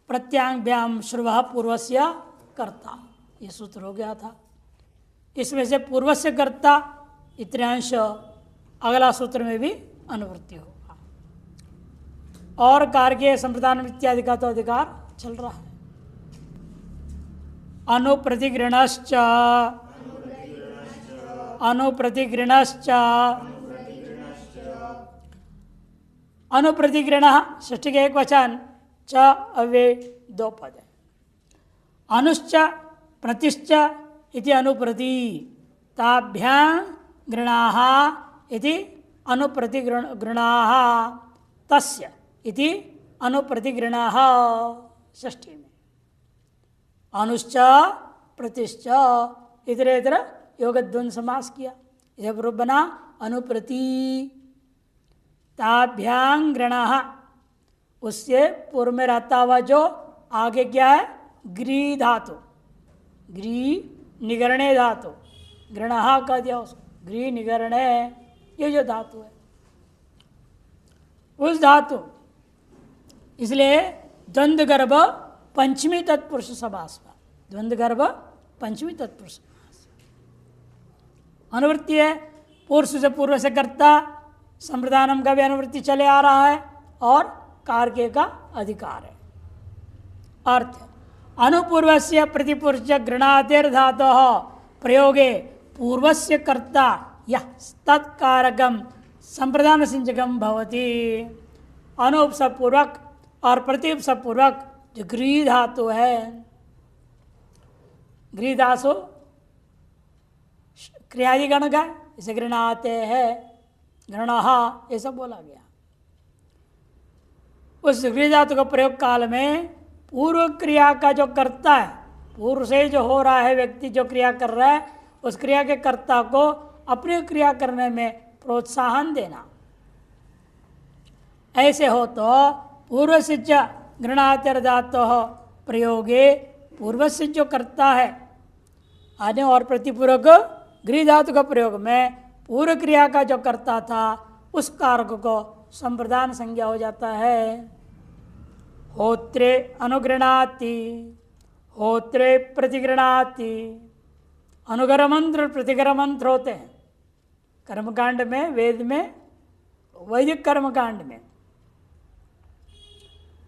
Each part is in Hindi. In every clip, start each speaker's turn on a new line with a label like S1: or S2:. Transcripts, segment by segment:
S1: प्रत्यांभ्याम श्रुव पूर्वस्य कर्ता, ये सूत्र हो गया था। इसमें से पूर्वस्य कर्ता इतरांश अगला सूत्र में भी अनुवृत्ति होगा। और कार्य संप्रदान इत्यादि का तो अधिकार चल रहा है। अनुप्रतिगृणश्च अनुप्रतिगृणश्च अनुप्रतिगृण षष्ठी के एक वचन, च अव्यय दो पद है। अनुश्च प्रतिश्च इति अनुप्रति ताभ्यां गृणाः इति अनुप्रतिगृणाः तस्य इति अनुप्रतिगृणाः षष्ठी में। अनुश्च प्रतिश्च इतरेतर योगद्वंद समास किया, इधर पूर्व बना अनुप्रति ताभ्यां गृणाः, उससे पूर्व में रहता हुआ जो आगे क्या है, ग्री धातु, ग्री निगरणे धातु, गृणः कह दिया उसको, ग्री निगरणे, ये जो धातु है उस धातु, इसलिए द्वंद्व गर्भ पंचमी तत्पुरुष समास में, द्वंद्व गर्भ पंचमी तत्पुरुष समास अनुवृत्ति है। पुरुष से पूर्व से कर्ता, संप्रदानम का भी अनुवृत्ति चले आ रहा है और कार्य का अधिकार है। अर्थ अनुपूर्वस्य प्रतिपुरुष गृणातिर्धातुः प्रयोगे पूर्वस्य कर्ता यह तत्कारकम संप्रदान सिंचकम भवति। अनुपसपूर्वक और प्रतिपसपूर्वक जो गृह धातु है, गृह धातु क्रियादिगण का, इसे गृणाते हैं, गृणः ये सब बोला गया। उस गृह धातु का प्रयोग काल में पूर्व क्रिया का जो कर्ता है, पूर्व से जो हो रहा है व्यक्ति जो क्रिया कर रहा है, उस क्रिया के कर्ता को अपनी क्रिया करने में प्रोत्साहन देना। ऐसे हो तो पूर्व से गृणातिर्धातुः प्रयोगे, पूर्व से जो करता है आने और प्रतिपूरक गृह धातु का प्रयोग में पूर्व क्रिया का जो करता था उस कारक को संप्रदान संज्ञा हो जाता है। होत्रे अनुगृणाति, होत्रे प्रतिगृणाति, अनुगर मंत्र प्रतिगर मंत्र होते हैं कर्मकांड में, वेद में, वैदिक कर्मकांड में।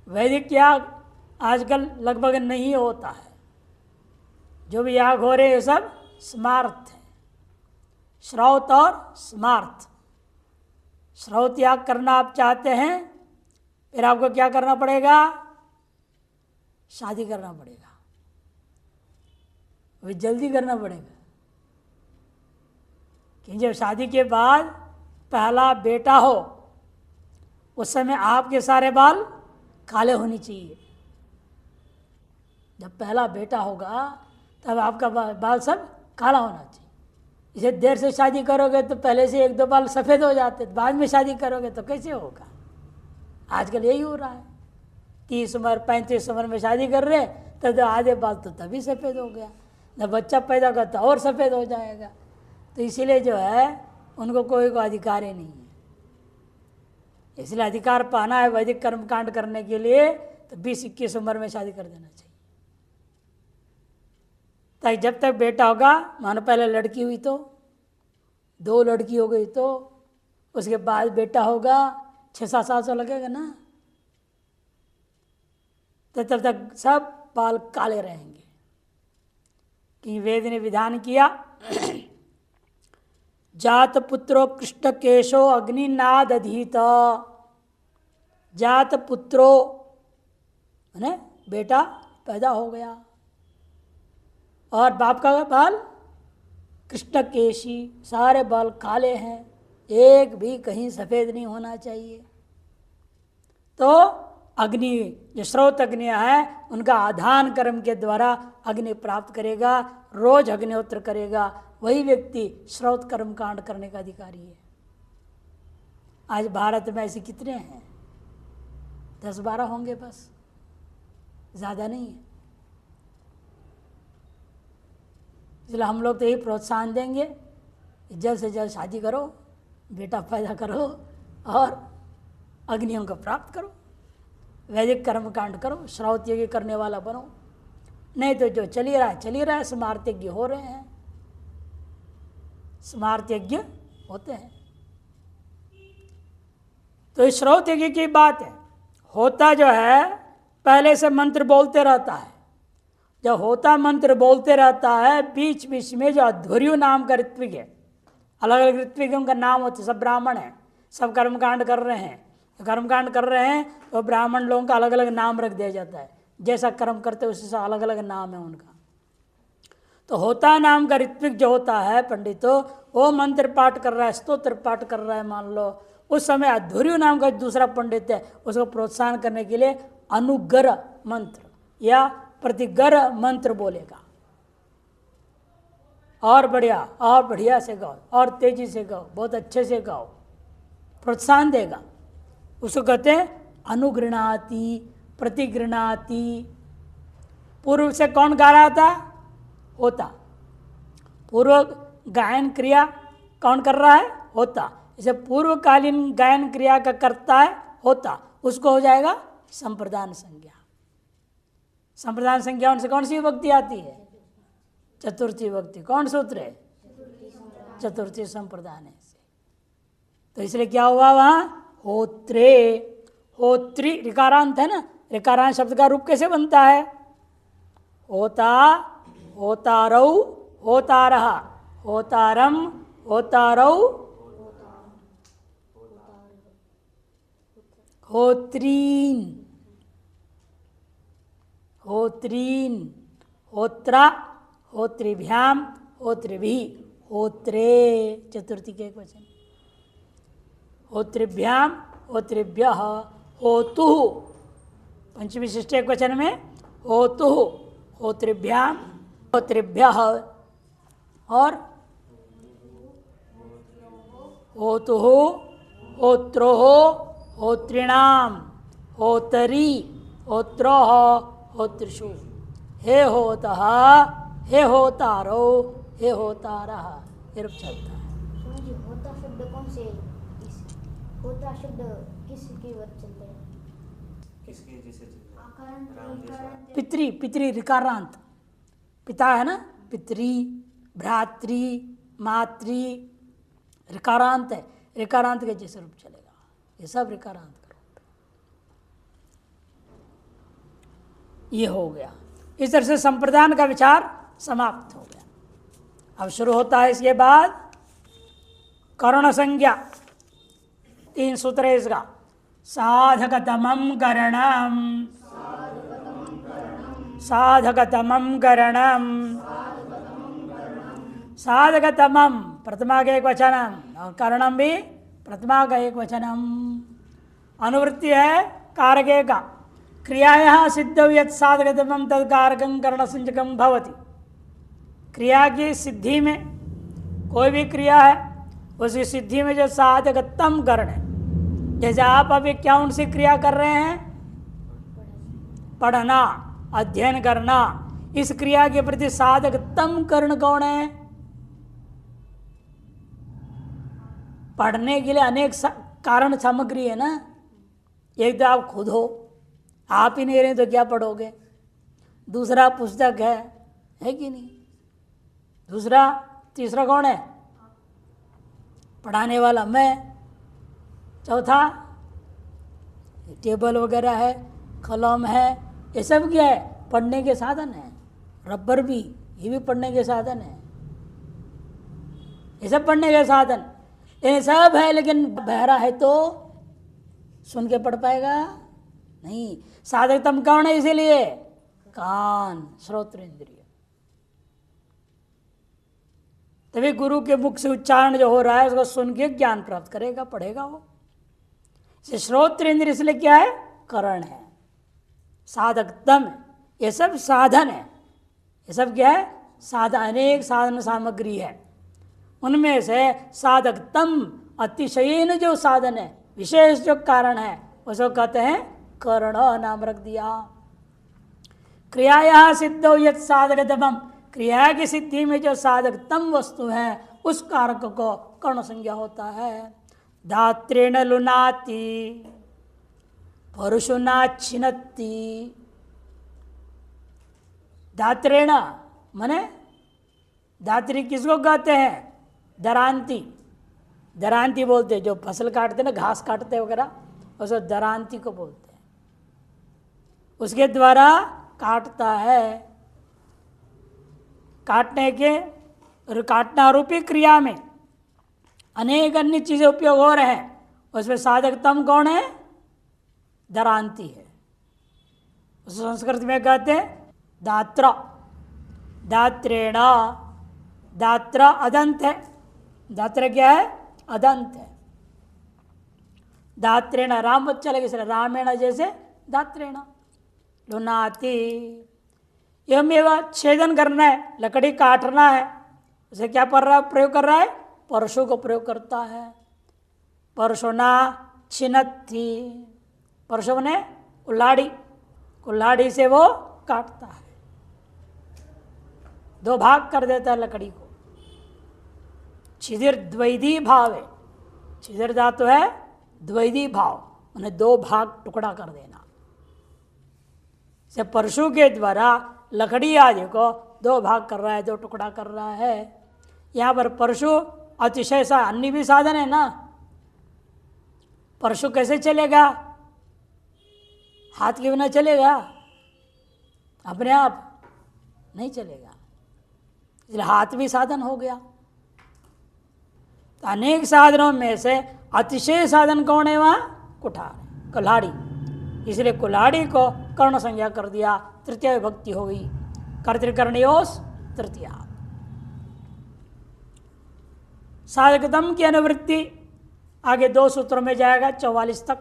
S1: वैदिक याग आजकल लगभग नहीं होता है, जो भी याग हो रहे हैं सब स्मार्थ है, श्रौत और स्मार्थ। श्रौत याग करना आप चाहते हैं, फिर आपको क्या करना पड़ेगा, शादी करना पड़ेगा, वो जल्दी करना पड़ेगा। कि जब शादी के बाद पहला बेटा हो उस समय आपके सारे बाल काले होने चाहिए। जब पहला बेटा होगा तब आपका बाल सब काला होना चाहिए। इसे देर से शादी करोगे तो पहले से एक दो बाल सफ़ेद हो जाते, बाद में शादी करोगे तो कैसे होगा। आजकल यही हो रहा है, 30 उम्र 35 उम्र में शादी कर रहे तो आधे बाल तो तभी सफ़ेद हो गया, जब बच्चा पैदा होगा तो और सफ़ेद हो जाएगा। तो इसीलिए जो है उनको कोई अधिकार ही नहीं है। इसलिए अधिकार पाना है वैदिक कर्मकांड करने के लिए तो 20-21 उम्र में शादी कर देना चाहिए, ताकि जब तक बेटा होगा, मानो पहले लड़की हुई तो 2 लड़की हो गई तो उसके बाद बेटा होगा, 6-7 साल तो लगेगा ना, तो तब तक सब बाल काले रहेंगे। कि वेद ने विधान किया, जात पुत्रो कृष्ण केशो अग्निनाद अधीत, जात पुत्रो माने बेटा पैदा हो गया और बाप का बाल कृष्ण केशी, सारे बाल काले हैं, एक भी कहीं सफ़ेद नहीं होना चाहिए। तो अग्नि जो स्रोत अग्नियाँ हैं उनका आधान कर्म के द्वारा अग्नि प्राप्त करेगा, रोज अग्निहोत्र करेगा, वही व्यक्ति स्रोत कर्म कांड करने का अधिकारी है। आज भारत में ऐसे कितने हैं, 10-12 होंगे बस, ज़्यादा नहीं है। इसलिए हम लोग तो यही प्रोत्साहन देंगे, जल्द से जल्द शादी करो, बेटा पैदा करो और अग्नियों को प्राप्त करो। वैदिक कर्म कांड करो, श्रौत यज्ञ करने वाला बनो, नहीं तो जो चल ही रहा है, स्मार्त यज्ञ हो रहे हैं, स्मार्त यज्ञ होते हैं। तो इस श्रौत यज्ञ की बात है। होता जो है पहले से मंत्र बोलते रहता है, जब होता मंत्र बोलते रहता है, बीच बीच में जो अध्वर्यु नाम का ऋत्विक है, अलग अलग ऋत्विकों का नाम होते, सब ब्राह्मण हैं, सब कर्मकांड कर रहे हैं, कर्मकांड कर रहे हैं तो ब्राह्मण लोगों का अलग अलग नाम रख दिया जाता है, जैसा कर्म करते उसी से अलग अलग नाम है उनका। तो होता नाम का ऋत्विक जो होता है पंडितों, वो मंत्र पाठ कर रहा है, स्तोत्र पाठ कर रहा है, मान लो उस समय अध्वर्यु नाम का दूसरा पंडित है, उसको प्रोत्साहन करने के लिए अनुग्र मंत्र या प्रतिगर मंत्र बोलेगा, और बढ़िया से गाओ, और तेजी से गाओ, बहुत अच्छे से गाओ, प्रोत्साहन देगा। उसको कहते हैं अनुगृणाति, प्रतिगृणाति। पूर्व से कौन गा रहा था? होता। पूर्व गायन क्रिया कौन कर रहा है? होता। इसे पूर्वकालीन गायन क्रिया का करता है होता, उसको हो जाएगा संप्रदान संज्ञा। संप्रदान संज्ञा उनसे कौन सी विभक्ति आती है? चतुर्थी विभक्ति। कौन सूत्र है? चतुर्थी संप्रदान है। तो इसलिए क्या हुआ वहां? होत्रे, होत्री, ऋकारांत है ना, ऋकारांत शब्द का रूप कैसे बनता है? होता, होतारौ, होतारः, होतारम, होतारौ, होत्रीन, होत्रीन, होत्रा, होत्रिभ्याम, होत्रिभिः, होत्रे, चतुर्थी के एक वचन। होत्रिभ्याम, होत्रिभ्यः, होतुः, पंचमी षष्ठी एक वचन में होतुः, होत्रिभ्याम, होत्रिभ्यः, और होतुः, होत्रोः, होत्रिणाम, होतरी, होत्रोः, होत्रिषु, हे होतः, हे होतारो, हे होतारः, ये रूप चलता है।
S2: होता शब्द कौन से, होता शब्द किसके वचन चलते हैं?
S3: किसके जैसे
S1: पितृ, पितृ ऋकारांत, पिता है ना, पितृ, भ्रातृ, मातृ, ऋकारांत है, ऋकारांत के जैसे रूप चलेगा, ये सब ऋकारांत का रूप। ये हो गया। इस तरह से संप्रदान का विचार समाप्त हो गया। अब शुरू होता है इसके बाद कर्ण संज्ञा। 3 सूत्र है इसका। साधकतमं करणम, साधकतमं करणम, साधकतमं प्रथमा का एक वचनम, और करणम भी प्रथमा का एक वचनम। अनुवृत्ति है कारके का। क्रियायाः सिद्धौ यत् साधकतमं तत् कारकं करणसंज्ञकं भवति। क्रिया की सिद्धि में, कोई भी क्रिया है उसकी सिद्धि में जो साधकतम करण है, जैसे आप अभी कौन सी क्रिया कर रहे हैं? पढ़ना, अध्ययन करना। इस क्रिया के प्रति साधकतम कर्ण कौन है? पढ़ने के लिए अनेक कारण सामग्री है ना। एक तो आप खुद हो, आप ही नहीं रहे तो क्या पढ़ोगे? दूसरा पुस्तक है कि नहीं? दूसरा, तीसरा कौन है? पढ़ाने वाला मैं। चौथा टेबल वगैरह है, कलम है, ये सब क्या है? पढ़ने के साधन है। रबर भी, ये भी पढ़ने के साधन है। ये सब पढ़ने के साधन, ये सब है, लेकिन बहरा है तो सुन के पढ़ पाएगा नहीं। साधकतम कौन है? इसीलिए कान, श्रोत्र इंद्रिय। तभी गुरु के मुख से उच्चारण जो हो रहा है उसको सुन के ज्ञान प्राप्त करेगा, पढ़ेगा वो। श्रोत्र इंद्रिय इसलिए क्या है? करण है, साधकतम। ये सब साधन है, ये सब क्या है? साधन, अनेक साधन सामग्री है। उनमें से साधकतम, अतिशयन जो साधन है, विशेष जो कारण है, उसको कहते हैं करण, नाम रख दिया। क्रियाया सिद्धौ यत् साधकतमं, क्रिया की सिद्धि में जो साधकतम वस्तु है उस कारक को कर्ण संज्ञा होता है। धात्रेण लुनाति, परुषुना छिन्नति दात्रेण, मने दात्री किसको कहते हैं? दरांती। दरांती बोलते हैं, जो फसल काटते ना, घास काटते वगैरह, उसे दरांती को बोलते हैं। उसके द्वारा काटता है। काटने के काटना रूपी क्रिया में अनेक अन्य चीजें उपयोग हो रहे हैं, उसमें साधकतम कौन है? दरांती है। उस संस्कृत में कहते हैं दात्र, दात्रेण। दात्र अदंत है। दात्र क्या है? अदंत है। दात्रेण राम चलेगा, इसलिए रामेण जैसे दात्रेण। लुनाति, एवं छेदन करना है, लकड़ी काटना है, उसे क्या प्रयोग कर रहा है? परशु को प्रयोग करता है। परशुना छिन्नति, परशु ने कुल्हाड़ी, कुल्हाड़ी से वो काटता है, दो भाग कर देता है लकड़ी को। छिदिर द्वैधी भाव है। छिदिर धातु है द्वैधी भाव, उन्हें दो भाग टुकड़ा कर देना। से परशु के द्वारा लकड़ी आदि को दो भाग कर रहा है, दो टुकड़ा कर रहा है। यहाँ पर परशु अतिशय सा अन्य भी साधन है ना। परशु कैसे चलेगा? हाथ के बिना चलेगा? अपने आप नहीं चलेगा, इसलिए हाथ भी साधन हो गया। तो अनेक साधनों में से अतिशय साधन कौन है? वहाँ कुठार, कुल्हाड़ी। इसलिए कुल्हाड़ी को कर्ण संज्ञा कर दिया, तृतीय विभक्ति हो गई। कर्तृकर्णयोस तृतीया। साधकतम की अनुवृत्ति आगे दो सूत्रों में जाएगा, 44 तक।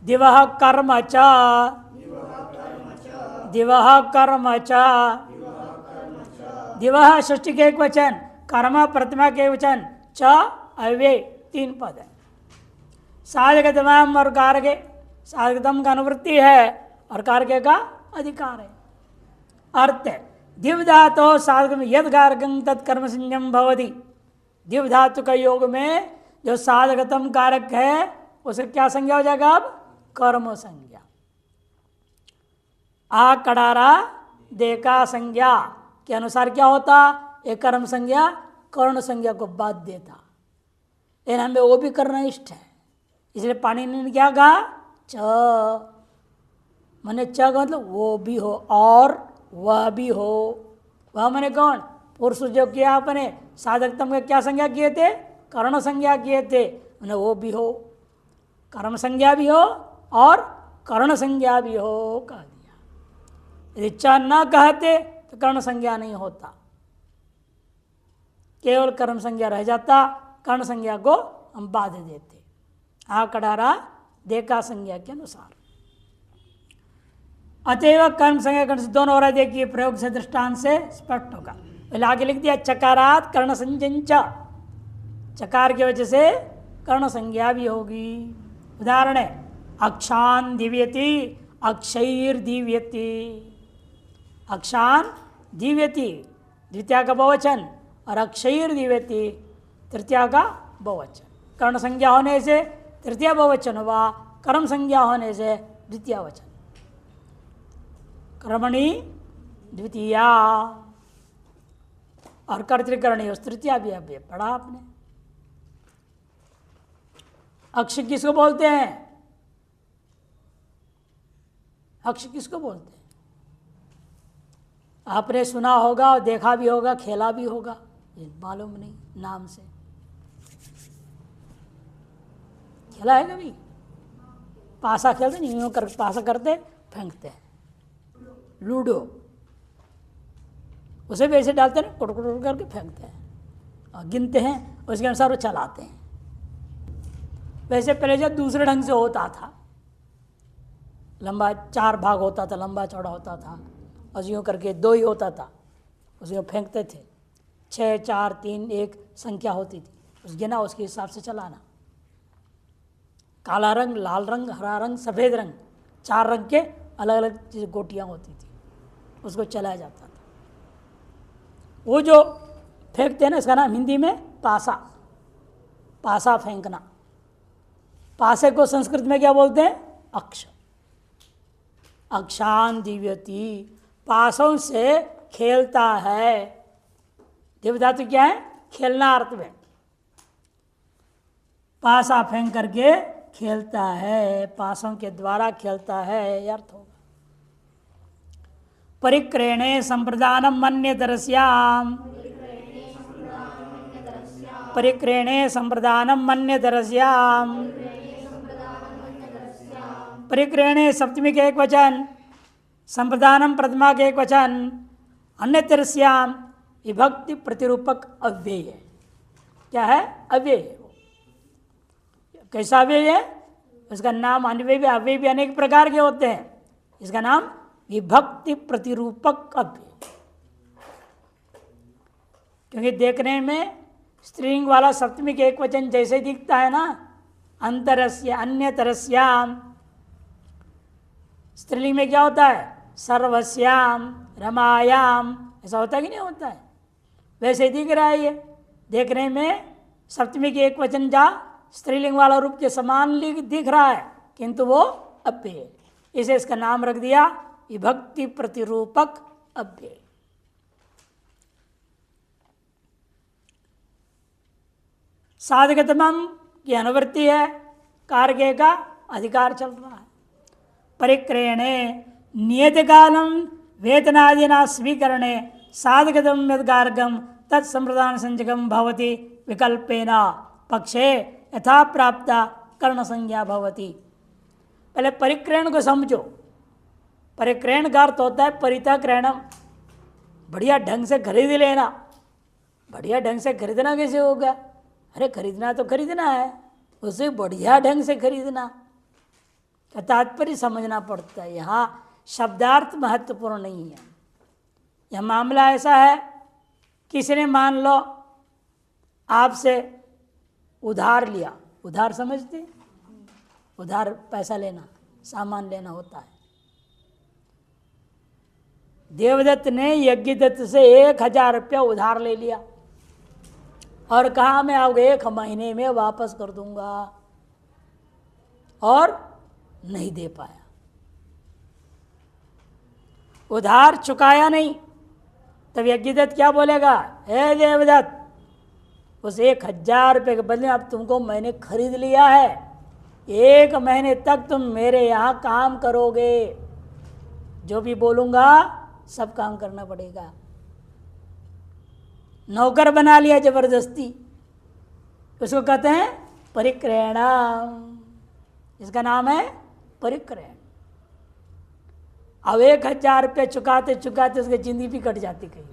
S1: दिवः कर्म च, दिवः कर्म च, दिवः षष्ठी के एक वचन, कर्म प्रतिमा के वचन, च अव्यय, तीन पद है। साधकतम और कारके, साधकतम का अनुवृत्ति है और कारके का अधिकार है। अर्थ दिव धातु साधक यद कारकं तत्कर्म संज्ञम भवति। दिव धातु का योग में जो साधकतम कारक है उसे क्या संज्ञा हो जाएगा? अब कर्म संज्ञा। आ कड़ारा देखा संज्ञा के अनुसार क्या होता? एक कर्म संज्ञा कर्ण संज्ञा को बाध देता। लेकिन हमें वो भी करना इष्ट है, इसलिए पाणिनि ने क्या कहा? च, मैंने च का मतलब वो भी हो और वह भी हो। वह मैंने कौन? पुरुष जो किया अपने साधकतम का क्या संज्ञा किए थे? कर्ण संज्ञा किए थे, मैंने वो भी हो, कर्म संज्ञा भी हो और कर्ण संज्ञा भी हो कह दिया। यदि च न कहते तो कर्ण संज्ञा नहीं होता, केवल कर्म संज्ञा रह जाता, कर्ण संज्ञा को हम बाध देते। आ कड़ारा देखा संज्ञा के अनुसार। अतएव कर्म संज्ञा कर्ण से दोनों हो रहा है। देखिए प्रयोग से दृष्टांत से स्पष्ट होगा। पहले आगे लिख दिया चकारात कर्ण संजंच, चकार की वजह से कर्ण संज्ञा भी होगी। उदाहरण है अक्षान दिव्यति, अक्षैर दिव्यति। अक्षान दिव्यति द्वितीया का बहुवचन और अक्षैर दिव्यति तृतीया का बहुवचन। कर्ण संज्ञा होने से तृतीय बहुवचन हुआ, कर्म संज्ञा होने से द्वितीय वचन। कर्मणि द्वितीया और कर्तृकर्णी तृतीया भी अभी पढ़ा आपने। अक्ष किसको बोलते हैं? अक्ष किसको बोलते हैं? आपने सुना होगा और देखा भी होगा, खेला भी होगा, ये मालूम नहीं नाम से। खेला है कभी? पासा खेलते नहीं, यूं कर पासा करते फेंकते हैं। लूडो उसे भी ऐसे डालते हैं, कुट कुट करके फेंकते हैं और गिनते हैं, उसके अनुसार वो चलाते हैं। वैसे पहले जब दूसरे ढंग से होता था, लंबा 4 भाग होता था, लंबा चौड़ा होता था, और यूँ करके 2 ही होता था, उसे फेंकते थे। 6, 4, 3, 1 संख्या होती थी, उस गिना उसके हिसाब से चलाना। काला रंग, लाल रंग, हरा रंग, सफ़ेद रंग, 4 रंग के अलग अलग गोटियाँ होती थी, उसको चलाया जाता था। वो जो फेंकते हैं ना, इसका नाम हिंदी में पासा, पासा फेंकना। पासे को संस्कृत में क्या बोलते हैं? अक्ष। अक्षान दिव्यति, पासों से खेलता है। दिव्यधातु क्या है? खेलना अर्थ में, पासा फेंक करके खेलता है, पासों के द्वारा खेलता है, यह अर्थ होगा। परिक्रेणे संप्रदानम मन्यतरस्याम, परिक्रेणे संप्रदानम मन्यतरस्याम। परिक्रेणे सप्तमी के एक वचन, संप्रदानम प्रथमा के एक वचन, अन्यतरस्याम विभक्ति प्रतिरूपक अव्यय है। क्या है? अव्यय है। कैसा अव्यय है? उसका नाम अन्वय भी अव्यय भी अनेक प्रकार के होते हैं। इसका नाम विभक्ति प्रतिरूपक अव्यय, क्योंकि देखने में स्त्रीलिंग वाला सप्तमी के एक वचन जैसे दिखता है ना, अंतरस्य अन्यतरस्याम। स्त्रीलिंग में क्या होता है? सर्वस्याम, रमायाम, ऐसा होता है कि नहीं होता है? वैसे दिख रहा है ये, देखने में सप्तमी के एक वचन जा स्त्रीलिंग वाला रूप के समान दिख रहा है, किंतु वो अव्यय है। इसे इसका नाम रख दिया विभक्ति प्रतिरूपक अव्यय। साधकतमम की अनुवृत्ति है, कार्य का अधिकार चल रहा है। परिक्रेणे नियत कालम वेतनादिना स्वीकरणे साधकतम यदगार्गम तत्संप्रदान संजकम भवति विकल्पेन पक्षे यथा प्राप्त कर्ण संज्ञा भवति। पहले परिक्रेण को समझो। परिक्रेण का अर्थ होता है परिता क्रयणम, बढ़िया ढंग से खरीद लेना। बढ़िया ढंग से खरीदना कैसे होगा? अरे खरीदना तो खरीदना है, उसे बढ़िया ढंग से खरीदना का तात्पर्य समझना पड़ता है। यहाँ शब्दार्थ महत्वपूर्ण नहीं है। यह मामला ऐसा है, किसी ने मान लो आपसे उधार लिया। उधार समझते? उधार पैसा लेना, सामान लेना होता है। देवदत्त ने यज्ञदत्त से 1000 रुपया उधार ले लिया और कहा मैं अब 1 महीने में वापस कर दूंगा, और नहीं दे पाया। उधार चुकाया नहीं, तब यज्ञदत्त क्या बोलेगा? हे देवदत्त, उस 1000 रुपये के बदले अब तुमको मैंने खरीद लिया है, 1 महीने तक तुम मेरे यहाँ काम करोगे, जो भी बोलूँगा सब काम करना पड़ेगा। नौकर बना लिया जबरदस्ती, उसको कहते हैं परिक्रयणम। इसका नाम है परिक्रयण। अब 1000 रुपये चुकाते चुकाते उसकी जिंदगी भी कट जाती। कई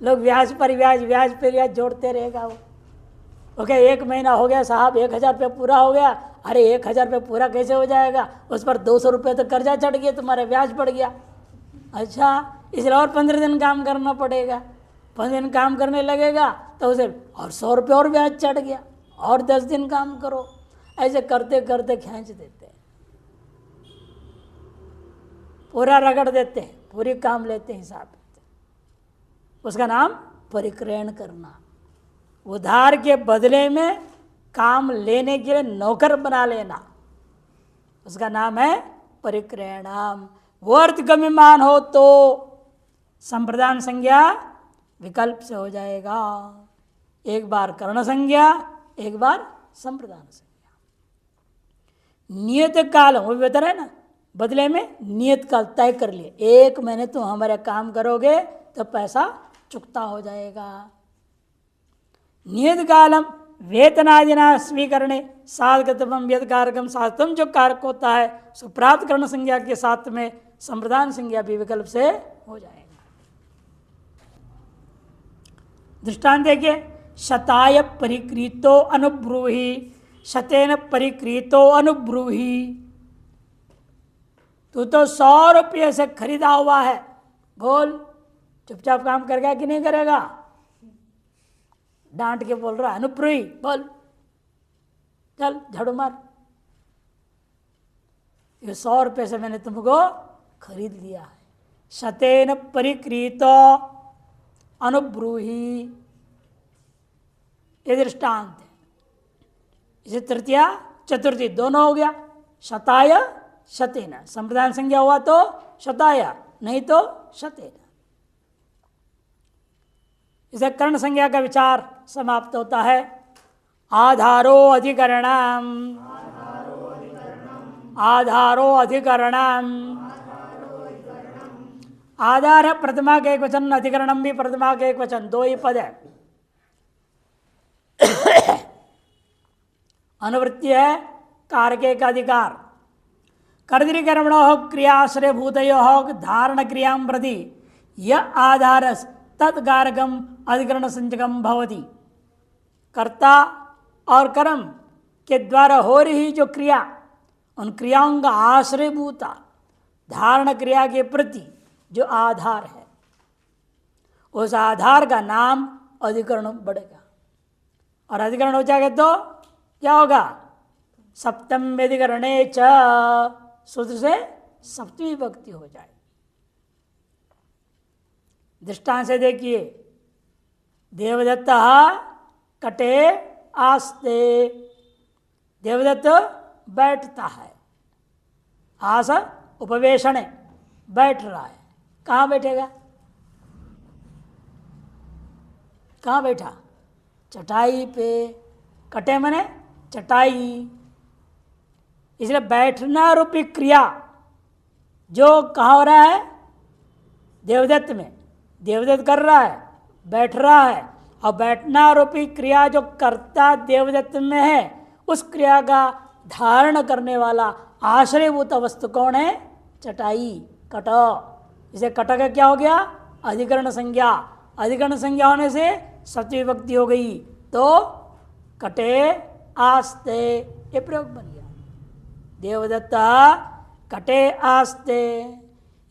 S1: लोग ब्याज पर ब्याज, ब्याज पर ब्याज जोड़ते रहेगा। वो ओके 1 महीना हो गया साहब, 1000 रुपये पूरा हो गया। अरे 1000 रुपये पूरा कैसे हो जाएगा? उस पर 200 रुपये तो कर्जा चढ़ गया, तुम्हारा ब्याज पड़ गया। अच्छा, इसलिए और 15 दिन काम करना पड़ेगा। 15 दिन काम करने लगेगा तो उसे और 100 रुपये और ब्याज चढ़ गया, और 10 दिन काम करो। ऐसे करते करते खींच देते हैं, पूरा रगड़ देते हैं, पूरी काम लेते हैं, हिसाब लेते हैं। उसका नाम परिक्रयण करना। उधार के बदले में काम लेने के लिए नौकर बना लेना, उसका नाम है परिक्रयणम। वो अर्थ गम्यमान हो तो संप्रदान संज्ञा विकल्प से हो जाएगा। एक बार कर्ण संज्ञा, एक बार संप्रदान संज्ञा। नियत काल वो भी बता रहे ना, बदले में नियत काल तय कर लिए, 1 महीने तुम हमारे काम करोगे तो पैसा चुकता हो जाएगा। नियत कालम वेतनादिना स्वीकरणे साधकतम यद कारकम, साधकम जो कारक होता है सो प्राप्त कर्ण संज्ञा के साथ में संप्रदान संज्ञा भी विकल्प से हो जाएगा। दृष्टांत देखिए, शताय परिकृतो अनुब्रूहि, शतेन परिकृतो अनुब्रूहि। तू तो 100 रुपये से खरीदा हुआ है, बोल चुपचाप काम करेगा कि नहीं करेगा? डांट के बोल रहा, अनुब्रूहि बोल, चल झाड़ू मार, ये 100 रुपये से मैंने तुमको खरीद लिया है। शतेन परिकृतो अनुब्रूहि, ये दृष्टांत है। इसे तृतीया चतुर्थी दोनों हो गया। शताय शतेन, संप्रदान संज्ञा हुआ तो शताय, नहीं तो शतेन। इसे कर्ण संज्ञा का विचार समाप्त होता है। आधारो अधिकरणम, आधारो अधिकरणम, आधार है प्रथमा के एक वचन, अधिकरणम भी प्रथमा के एक वचन, दो ही पद है। अनुवृत्ति है कारके का अधिकार। कर्तृकर्मणो क्रियाश्रय भूतयो धारण क्रिया प्रति यह आधार तत्कारकम अधिकरण संचकम भवति। कर्ता और कर्म के द्वारा हो रही जो क्रिया, उन क्रियाओं का आश्रयभूता धारण क्रिया के प्रति जो आधार है, उस आधार का नाम अधिकरण बढ़ेगा। और अधिकरण हो जाएगा तो क्या होगा? सप्तम अधिकरणे च, सूत्र से सप्तमी विभक्ति हो जाएगी। दृष्टांत से देखिए, देवदत्त कटे आस्ते, देवदत्त बैठता है, आस उपवेशण बैठ रहा है। कहाँ बैठेगा? कहाँ बैठा? चटाई पे। कटे मने चटाई। इसलिए बैठना रूपी क्रिया जो कहाँ हो रहा है? देवदत्त में। देवदत्त कर रहा है, बैठ रहा है, और बैठना रूपी क्रिया जो कर्ता देवदत्त में है, उस क्रिया का धारण करने वाला आश्रयभूत वस्तु कौन है? चटाई, कट। इसे कट का क्या हो गया? अधिकरण संज्ञा। अधिकरण संज्ञा होने से सप्तमी विभक्ति हो गई, तो कटे आस्ते ये प्रयोग बन गया। देवदत्त कटे आस्ते।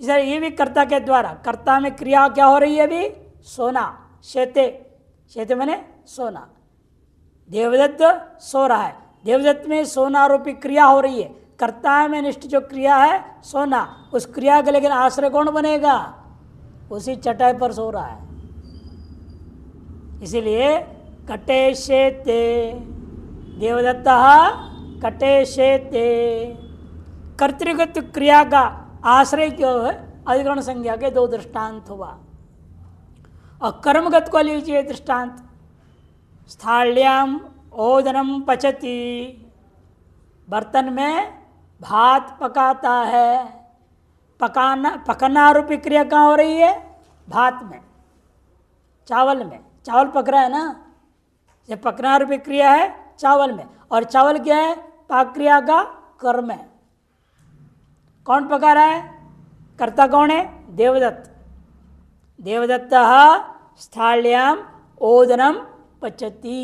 S1: इसे ये भी कर्ता के द्वारा, कर्ता में क्रिया क्या हो रही है अभी? सोना, शेते। शेते मैंने सोना। देवदत्त सो रहा है, देवदत्त में सोना रूपी क्रिया हो रही है। कर्ता में निष्ठ जो क्रिया है सोना, उस क्रिया का लेकिन आश्रय कौन बनेगा? उसी चटाई पर सो रहा है। इसीलिए कटे शेते, देवदत्त कटे शेते। कर्तृगत क्रिया का आश्रय क्यों है? अधिकरण संज्ञा के दो दृष्टांत हुआ। और कर्मगत को लीजिए दृष्टांत। स्थाल्याम ओदनम पचती, बर्तन में भात पकाता है। पकना रूपी क्रिया कहाँ हो रही है? भात में, चावल में। चावल पक रहा है ना, ये पकना रूपी क्रिया है चावल में। और चावल क्या है? पाक क्रिया का कर्म है। कौन पका रहा है? कर्ता कौन है? देवदत्त। देवदत्त स्थाल्याम ओदनम पचती।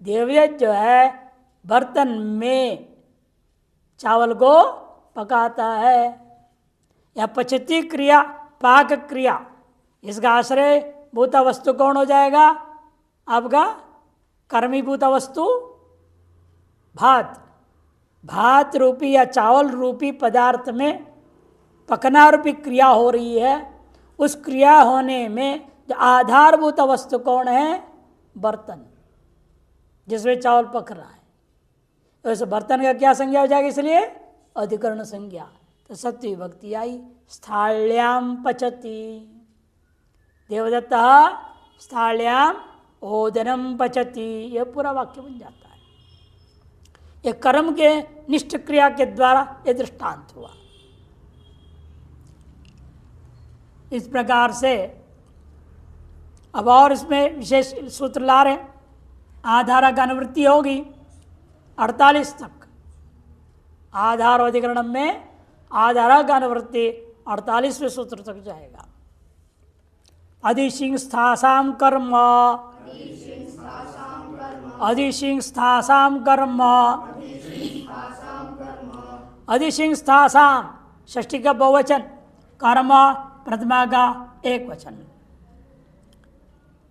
S1: देवदत्त जो है बर्तन में चावल को पकाता है। या पचती क्रिया, पाक क्रिया, इसका आश्रय भूता वस्तु कौन हो जाएगा? आपका कर्मीभूता वस्तु भात। भात रूपी या चावल रूपी पदार्थ में पकना रूपी क्रिया हो रही है। उस क्रिया होने में जो आधारभूत वस्तु कौन है? बर्तन, जिसमें चावल पक रहा है। तो इस बर्तन का क्या संज्ञा हो जाएगी? इसलिए अधिकरण संज्ञा। तो सप्तमी विभक्ति आई। स्थाल्याम पचती, देवदत्त स्थाल्याम ओदनम पचती, यह पूरा वाक्य बन जाता है। यह कर्म के निष्ठ क्रिया के द्वारा यह दृष्टांत हुआ। इस प्रकार से अब और इसमें विशेष सूत्र ला रहे। आधार का अनुवृत्ति होगी 48 तक। आधार अधिकरण में आधार का अनुवृत्ति 48वें सूत्र तक जाएगा। अधिशिंस्थासाम कर्म, अधिशिंस्थासाम कर्म, अधिशिंस्थासाम षष्ठी का बहुवचन, कर्म प्रथमा का एक वचन।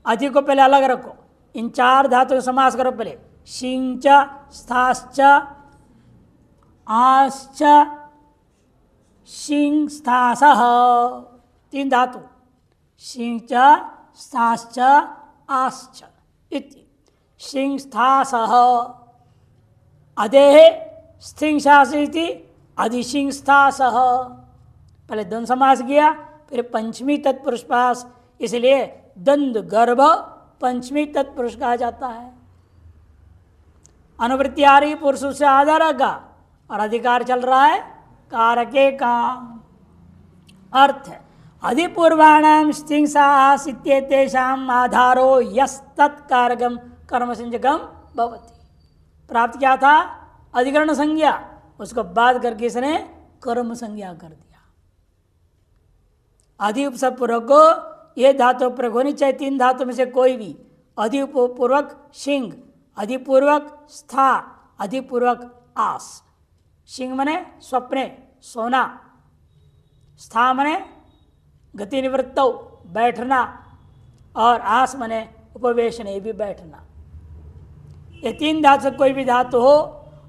S1: अधि को पहले अलग रखो, इन चार धातु समास करो पहले। शिंच, स्थाश्च, आश्च, शिंग स्थासः, तीन धातु। शिंच स्थाश्च आश्च इति। शिंग स्थासः अदेह स्थिंशासी अधिशिंस्था सह, पहले द्वंद समास किया, फिर पंचमी तत्पुरुष पास, इसलिए दंद गर्भ पंचमी तत्पुरुष कहा जाता है। अनुवृत्ति आ रही पुरुष से आधार का और अधिकार चल रहा है कारके का। अर्थ है अधिपूर्वाणाम स्थिंसासित्येतेषाम् आधारो यस्तत्कारकम कर्म संज्ञकम भवति। प्राप्त क्या था? अधिकरण संज्ञा, उसको बाद करके इसने कर्म संज्ञा कर दिया। अधि उपसर्ग पूर्वक को ये धातु प्रयोग होनी चाहिए, तीन धातु में से कोई भी। अधिपूर्वक शिंग, अधिपूर्वक स्था, अधिपूर्वक आस। शिंग मने स्वप्ने सोना, स्था मने गति निवृत्त बैठना, और आस मने उपवेशने भी बैठना। ये तीन धातु से कोई भी धातु हो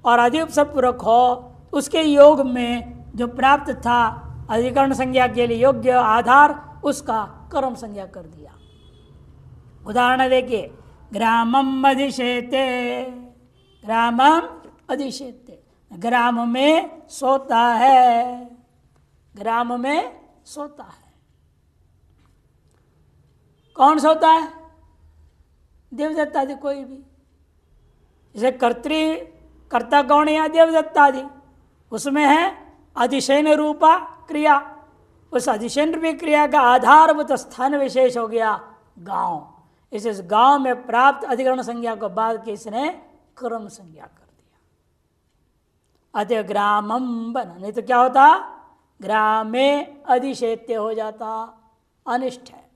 S1: और अधिपसर्ग पूर्वक हो, उसके योग में जो प्राप्त था अधिकरण संज्ञा के लिए योग्य आधार, उसका कर्म संज्ञा कर दिया। उदाहरण देखिए, ग्रामम अधिशेते, ग्रामम अधिशेते, ग्राम में सोता है, ग्राम में सोता है। कौन सोता है? देवदत्ता आदि कोई भी। जैसे कर्ता कौन है? देवदत्ता आदि, उसमें है अधिशयन रूपा क्रिया। उस अधिशयन रूपी क्रिया का आधारभूत स्थान विशेष हो गया गांव। इस गांव में प्राप्त अधिकरण संज्ञा को बाद के इसने कर्म संज्ञा कर दिया। अतः ग्रामम बना, नहीं तो क्या होता? ग्रामे अधिशेत्य हो जाता, अनिष्ट है।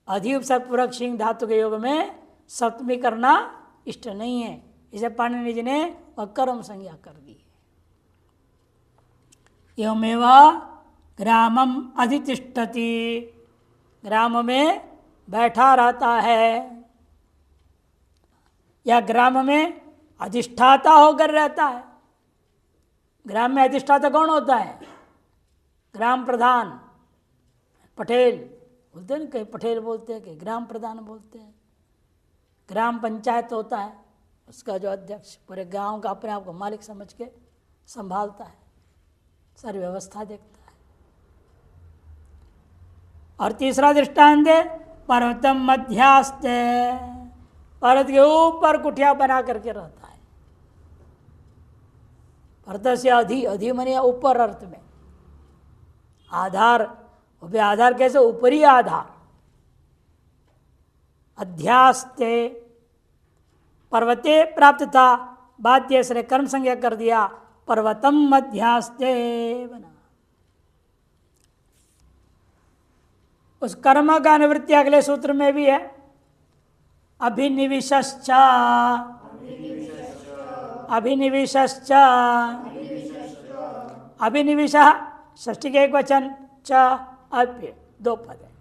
S1: अधिपसर्ग पूर्वक शिंग धातु के योग में सप्तमी करना इष्ट नहीं है, इसे पाणिनि जी ने वह कर्म संज्ञा कर दी है। एवमेव ग्रामम अधितिष्ठति, ग्राम में बैठा रहता है, या ग्राम में अधिष्ठाता होकर रहता है। ग्राम में अधिष्ठाता कौन होता है? ग्राम प्रधान, पटेल बोलते हैं ना, कहीं पटेल बोलते हैं, कहीं ग्राम प्रधान बोलते हैं। ग्राम पंचायत होता है, उसका जो अध्यक्ष पूरे गांव का अपने आप को मालिक समझ के संभालता है, सारी व्यवस्था देखता है। और तीसरा दृष्टांत है पर्वतम मध्यास्ते, पर्वत के ऊपर कुटिया बना करके रहता है। पर्वत से अधि मने ऊपर अर्थ में, आधार, आधार कैसे? ऊपरी आधार। अध्यास्ते, पर्वते प्राप्त था, बाध्य से कर्म संज्ञा कर दिया, पर्वतम मध्यास्ते बना। उस कर्म का निवृत्ति अगले सूत्र में भी है, अभिनिविशश्च, अभिनिविशश्च, अभिनिविश षष्ठी के एक वचन, च अभ्य दो पद है।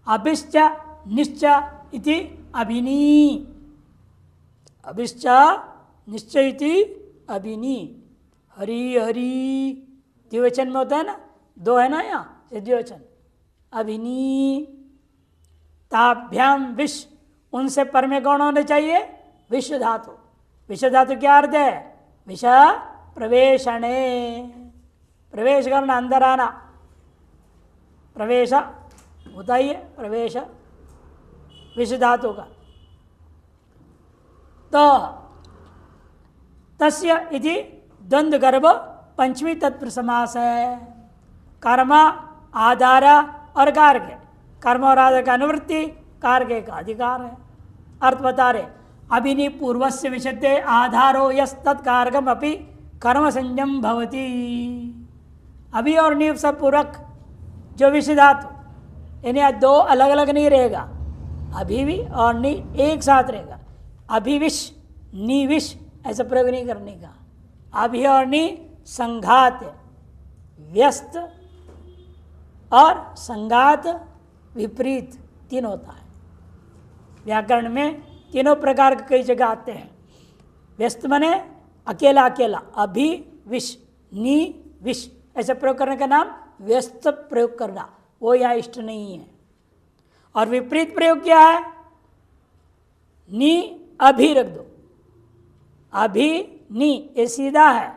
S1: अभिश्च निश्च इति अभिनी, अभिश्च निश्चय इति अभिनी। हरि हरि द्विवचन में होता है ना, दो है ना यहाँ, द्विवचन। अभिनी ताभ्याम विष, उनसे पर में कौन होने चाहिए? विश्व धातु। विश्व धातु क्या अर्थ है? विष प्रवेशणे, प्रवेश करना, अंदर आना, प्रवेश होता ही है, प्रवेश विश्व धातु का। तो तस्य इति द्वंद्व गर्भ पंचमी तत्पुरुष समास है। कर्म, आधार और कार्य, कर्म और आधार का अनुवृत्ति, कार्य का अधिकार है। अर्थ बता रहे, अभिनि पूर्वस्य विशते आधारो यस्तत्कारकम अपि कर्म संयम भवति। अभी और नीव सब पूरक जो विषय धातु, इन्हें दो अलग अलग नहीं रहेगा, अभी भी और नी एक साथ रहेगा। अभिविश निविश ऐसा प्रयोग नहीं करने का। अभी और नी संघात, व्यस्त और संघात विपरीत तीन होता है। व्याकरण में तीनों प्रकार के कई जगह आते हैं। व्यस्त माने अकेला अकेला, अभी विष नी विष ऐसे प्रयोग करने का नाम व्यस्त प्रयोग करना, वो यहाँ इष्ट नहीं है। और विपरीत प्रयोग क्या है? नी अभी रख दो, अभी नी, ये सीधा है,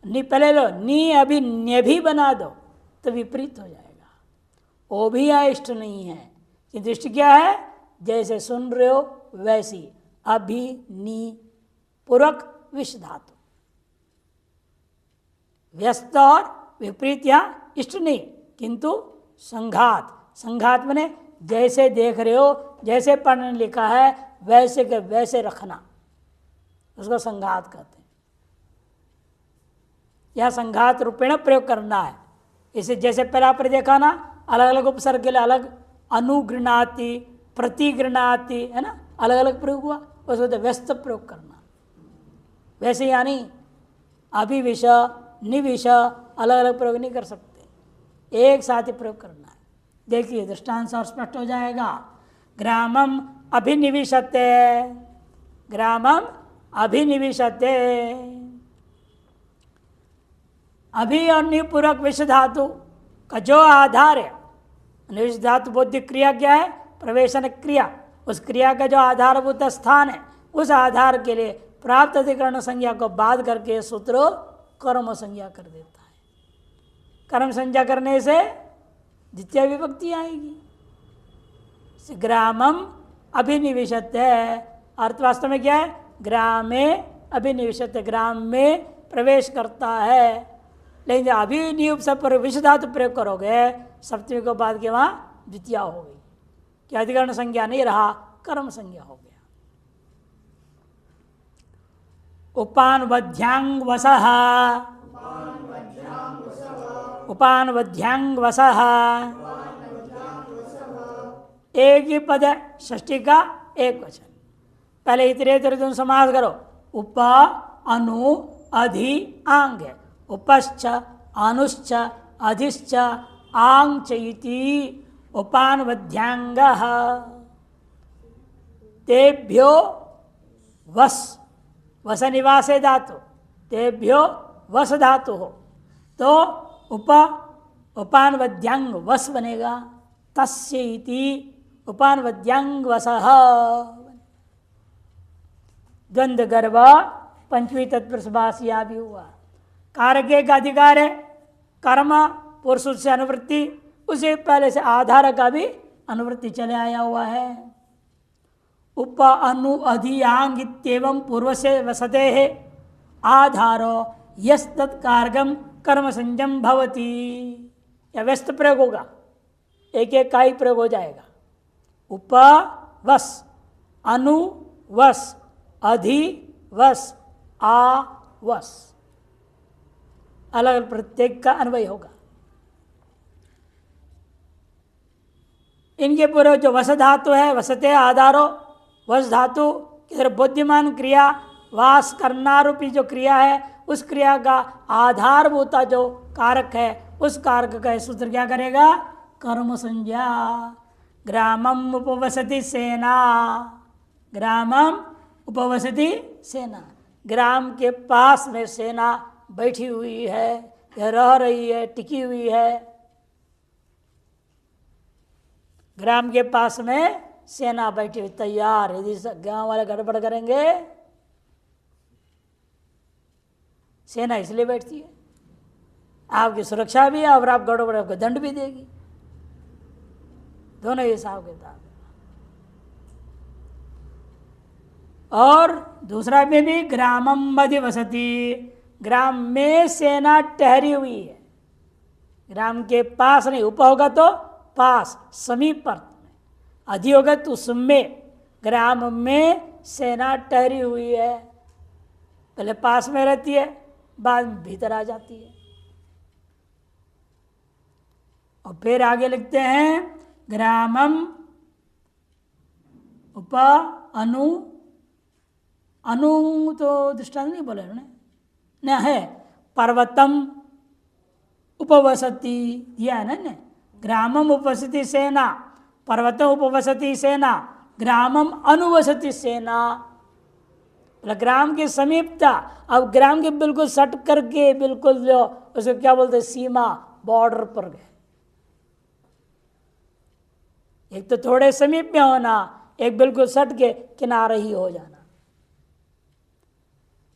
S1: नी पहले लो, नी अभी न्य भी बना दो तो विपरीत हो जाएगा, वो भी इष्ट नहीं है। किंतु इष्ट क्या है? जैसे सुन रहे हो वैसी, अभी नी पूर्वक विष धातु, व्यस्त और विपरीत यहाँ इष्ट नहीं, किंतु संघात, संघात माने जैसे देख रहे हो, जैसे पढ़ने लिखा है वैसे के वैसे रखना, उसको संघात कहते हैं। यह संघात रूपेण प्रयोग करना है। इसे जैसे पहला पर देखा ना, अलग अलग उपसर्ग के लिए अलग, अनुगृणाति, प्रतिगृणाति, है ना, अलग अलग प्रयोग हुआ, उसको व्यस्त प्रयोग करना। वैसे यानी अभिविष निविष अलग अलग प्रयोग नहीं कर सकते, एक साथ ही प्रयोग करना है। देखिए दृष्टांत और स्पष्ट हो जाएगा। ग्रामम अभिनिविशते, ग्रामम अभिनिविशते, अभि और निपूर्वक विष धातु का जो आधार है, निविष धातु बौद्धिक क्रिया क्या है? प्रवेशन क्रिया, उस क्रिया का जो आधारभूत स्थान है, उस आधार के लिए प्राप्त अधिकरण संज्ञा को बाध करके सूत्र कर्म संज्ञा कर देता है। कर्म संज्ञा करने से द्वितीय विभक्ति आएगी। ग्रामम अभिनिविशत है, अर्थ वास्तव में क्या है? ग्रामे अभिनिविशत, ग्राम में प्रवेश करता है। लेकिन जब अभिनियुक्त सब पर विष धातु प्रयोग करोगे, सप्तमी को बाद के वहाँ द्वितीय हो गई, क्या अधिकरण संज्ञा नहीं रहा, कर्म संज्ञा हो गया। उपानवध्यांग वसः, उपानवध्यांग वसः, एक ही पद है, षष्ठी का एक वचन। पहले इतरेतर तुम समास करो, उप अनु अधि आंग है, उपश्च अनुश्च अधिश्च आंग चैति उपानवध्यांगः, तेभ्यो वस, वस निवासे धातु, तेभ्यो वस धातु हो तो उपानवध्यांग वस बनेगा, तस्य इति उपानवध्यांग वसः। द्वंद्व गर्भ पंचमी तत्पुरुष समासिया भी हुआ। कारके का अधिकार है, कर्म पुरुष से अनुवृत्ति, उसे पहले से आधार का भी अनुवृत्ति चले आया हुआ है। उप अनु अधियांग इत्येवं पूर्व से वसते है आधारो यस्तत्कारकम कर्म संजम भवति। या व्यस्त प्रयोग होगा, एक एक का ही प्रयोग हो जाएगा। उप वस, अनु वस, अधि वस, आ वस, अलग अलग प्रत्येक का अन्वय होगा। इनके पूर्व जो वस धातु है, वसते आधारो, वस धातु किधर बुद्धिमान क्रिया, वास करना रूपी जो क्रिया है, उस क्रिया का आधारभूता जो कारक है, उस कारक का सूत्र क्या करेगा? कर्म संज्ञा। ग्रामम उपवसति सेना, ग्रामम उपवसति सेना, ग्राम के पास में सेना बैठी हुई है, या रह रही है, टिकी हुई है। ग्राम के पास में सेना बैठी हुई तैयार, यदि गांव वाले गड़बड़ करेंगे, सेना इसलिए बैठती है आपकी सुरक्षा भी है और आप गड़बड़ आपको दंड भी देगी, दोनों हिसाब किताब। और दूसरा में भी ग्रामम अधिवसति, ग्राम में सेना ठहरी हुई है, ग्राम के पास नहीं, उप होगा तो पास समीप पर, अधि होगा तो उसमें, ग्राम में सेना ठहरी हुई है, पहले पास में रहती है, बाद में भीतर आ जाती है। और फिर आगे लिखते हैं ग्रामम उप अनु, अनु तो दृष्टांत नहीं बोले उन्होंने, न है पर्वतम उपवसति दिया है ना, ग्रामम उपवसति सेना, पर्वतम उपवसति सेना, ग्रामम अनुवसति सेना, ग्राम के समीपता। अब ग्राम के बिल्कुल सट करके, बिल्कुल जो उसको क्या बोलते हैं, सीमा, बॉर्डर पर गए। एक तो थोड़े समीप में होना, एक बिल्कुल सट के किनारे ही हो जाना।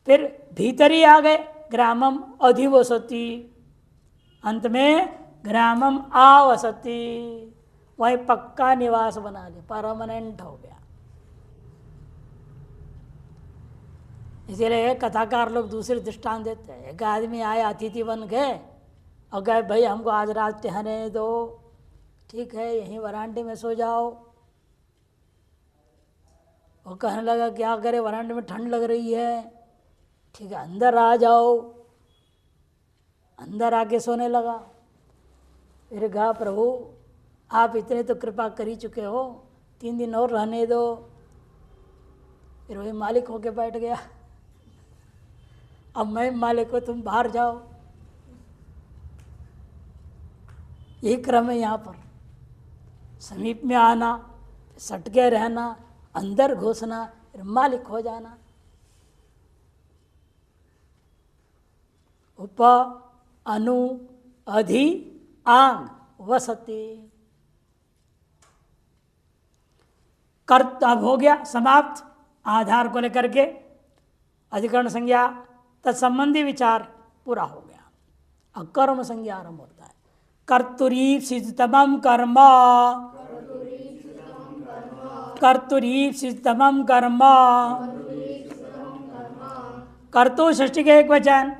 S1: फिर भीतर ही आ गए, ग्रामम अधिवसति, अंत में ग्रामम आवसति, वही पक्का निवास बना लिया, परमानेंट हो गया। इसीलिए कथाकार लोग दूसरे दृष्टांत देते हैं। एक आदमी आए, अतिथि बन गए और कहे भाई हमको आज रात ठहरने दो, ठीक है यहीं वरांडे में सो जाओ। वो कहने लगा क्या करे, वरांडे में ठंड लग रही है, ठीक है अंदर आ जाओ। अंदर आके सोने लगा। फिर कहा प्रभु आप इतने तो कृपा कर ही चुके हो, 3 दिन और रहने दो। फिर वही मालिक होके बैठ गया, अब मैं मालिक को तुम बाहर जाओ। यही क्रम है यहाँ पर, समीप में आना, सटके रहना, अंदर घुसना, फिर मालिक हो जाना। उप अनु अधि आंग वसति। कर्त अब हो गया समाप्त, आधार को लेकर के अधिकरण संज्ञा तत्संबंधी विचार पूरा हो गया। अब कर्म संज्ञा आरंभ होता है। कर्तुरीप्सितमं कर्म, कर्तुरीप्सितमं कर्म, कर्तु षष्ठी का एक वचन,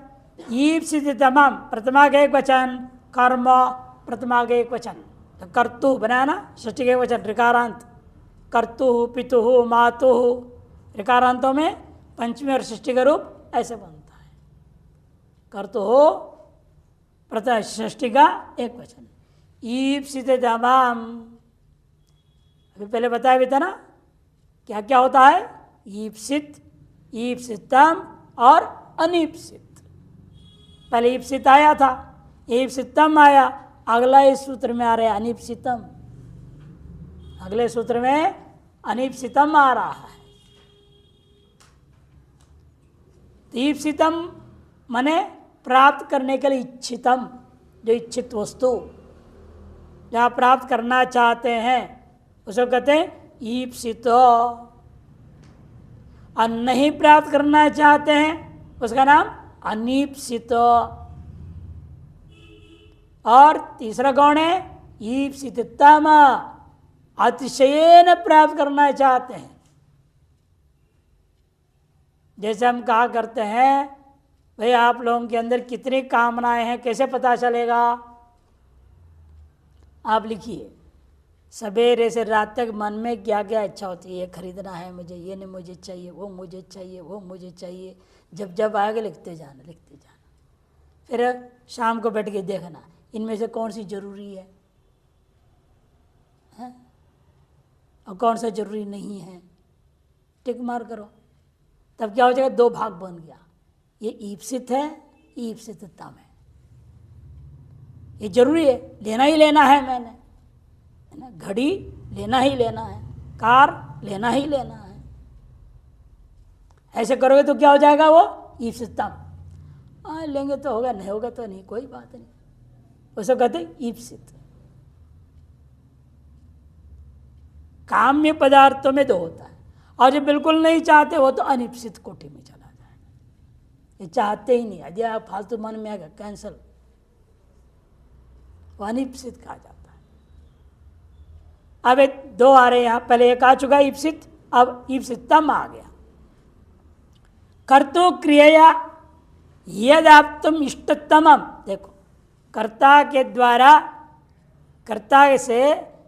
S1: ईप्सितमं प्रथमा का एक वचन, कर्म प्रथमा का एक वचन। तो कर्तु बनाना षष्ठी का एक वचन ऋकारांत, कर्तु पितु मातु, ऋकारांतों में पंचमी और षष्ठी का रूप ऐसे बनता है। कर्तु प्रथम षष्ठी का एक वचन। ईप्सितमं, अभी पहले बताया भी था ना क्या क्या होता है, ईप्सित, ईप्सितम और अनीप्सित। पहले ईप्सित आया था, ईप्सितम आया, अगला इस सूत्र में आ रहा है अनीप्सितम, अगले सूत्र में अनीप्सितम आ रहा है। ईप्सितम माने प्राप्त करने के लिए इच्छितम, जो इच्छित वस्तु जहाँ प्राप्त करना चाहते हैं उसको कहते हैं ईप्सित। और नहीं प्राप्त करना चाहते हैं उसका नाम अनीप्सित। और तीसरा कौन है, ईप्सितम, अतिशयेन प्राप्त करना चाहते हैं। जैसे हम कहा करते हैं भाई आप लोगों के अंदर कितनी कामनाएं हैं कैसे पता चलेगा, आप लिखिए सवेरे से रात तक मन में क्या क्या इच्छा होती है, ये खरीदना है मुझे, ये नहीं मुझे चाहिए, वो मुझे चाहिए, वो मुझे चाहिए। जब जब आएगा लिखते जाना लिखते जाना। फिर शाम को बैठ के देखना इनमें से कौन सी जरूरी है और कौन सा जरूरी नहीं है, टिक मार करो। तब क्या हो जाएगा, 2 भाग बन गया, ये ईप्सित है, ईप्सितम है। ये जरूरी है, लेना ही लेना है मैंने, है ना, घड़ी लेना ही लेना है, कार लेना ही लेना है। ऐसे करोगे तो क्या हो जाएगा, वो ईप्सितम। लेंगे तो होगा, नहीं होगा तो नहीं, कोई बात नहीं, उसको कहते हैं ईप्सित। काम्य पदार्थों में 2 होता है, और जो बिल्कुल नहीं चाहते वो तो अनिप्सित कोटि में चला जाएगा। ये चाहते ही नहीं, यदि आप फालतू मन में आएगा कैंसल, वो अनिप्सित कहा जाता है। अब 2 आ रहे यहाँ, पहले एक आ चुका ईप्सित, अब ईप्सितम आ गया। कर्तु क्रिया यद आप तुम इष्टतम, देखो कर्ता के द्वारा, कर्ता से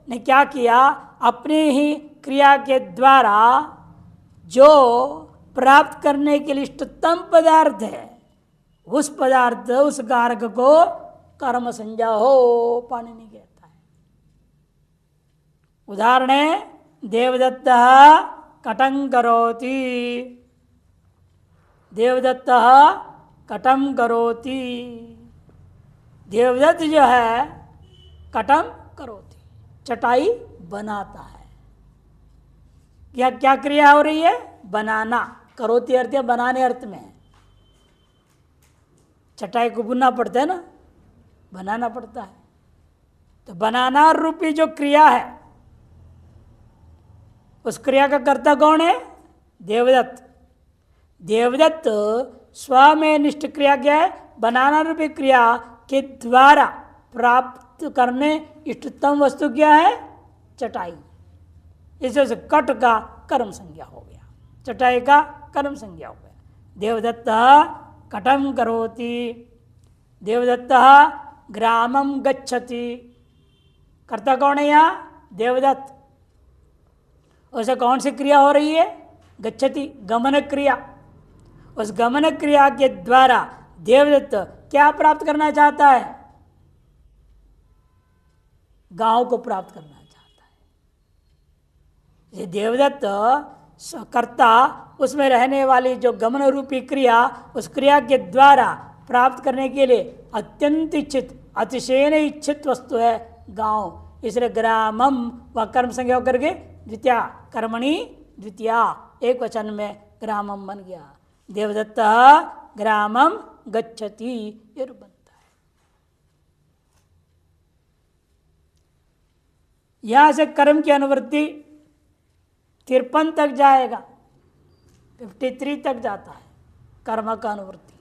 S1: ने क्या किया, अपनी ही क्रिया के द्वारा जो प्राप्त करने के लिए इष्टतम पदार्थ है उस पदार्थ, उस कारक को कर्म संज्ञा हो पाणिनि कहता है। उदाहरण है देवदत्त कटं करोति, देवदत्त कटं करोति, देवदत्त जो है कटं करोति, चटाई बनाता है। क्या क्या क्रिया हो रही है, बनाना, करोति अर्थ है बनाने अर्थ में है। चटाई को बुनना पड़ता है ना, बनाना पड़ता है। तो बनाना रूपी जो क्रिया है उस क्रिया का कर्ता कौन है, देवदत्त। देवदत्त स्व में निष्ठ क्रिया क्या है? बनाना रूपी क्रिया के द्वारा प्राप्त करने इष्टतम वस्तु क्या है? चटाई। इसे से कट का कर्म संज्ञा हो गया, चटाई का कर्म संज्ञा हो गया। देवदत्त कटम करोति, देवदत्त ग्रामम गच्छति। कर्ता कौन है यहाँ? देवदत्त। उसे कौन सी क्रिया हो रही है? गच्छति, गमन क्रिया। उस गमन क्रिया के द्वारा देवदत्त क्या प्राप्त करना चाहता है? गांव को प्राप्त करना चाहता है। ये देवदत्त कर्ता उसमें रहने वाली जो गमन रूपी क्रिया, उस क्रिया के द्वारा प्राप्त करने के लिए अत्यंत इच्छित, अतिशय इच्छित वस्तु है गांव। इसलिए ग्रामम व कर्म संज्ञा होकर के द्वितीया कर्मणि द्वितीया एक वचन में ग्रामम बन गया। देवदत्त ग्रामम गच्छति, ये बनता है। यहां से कर्म की अनुवृत्ति 53 तक जाएगा, 53 तक जाता है कर्म का अनुवृत्ति।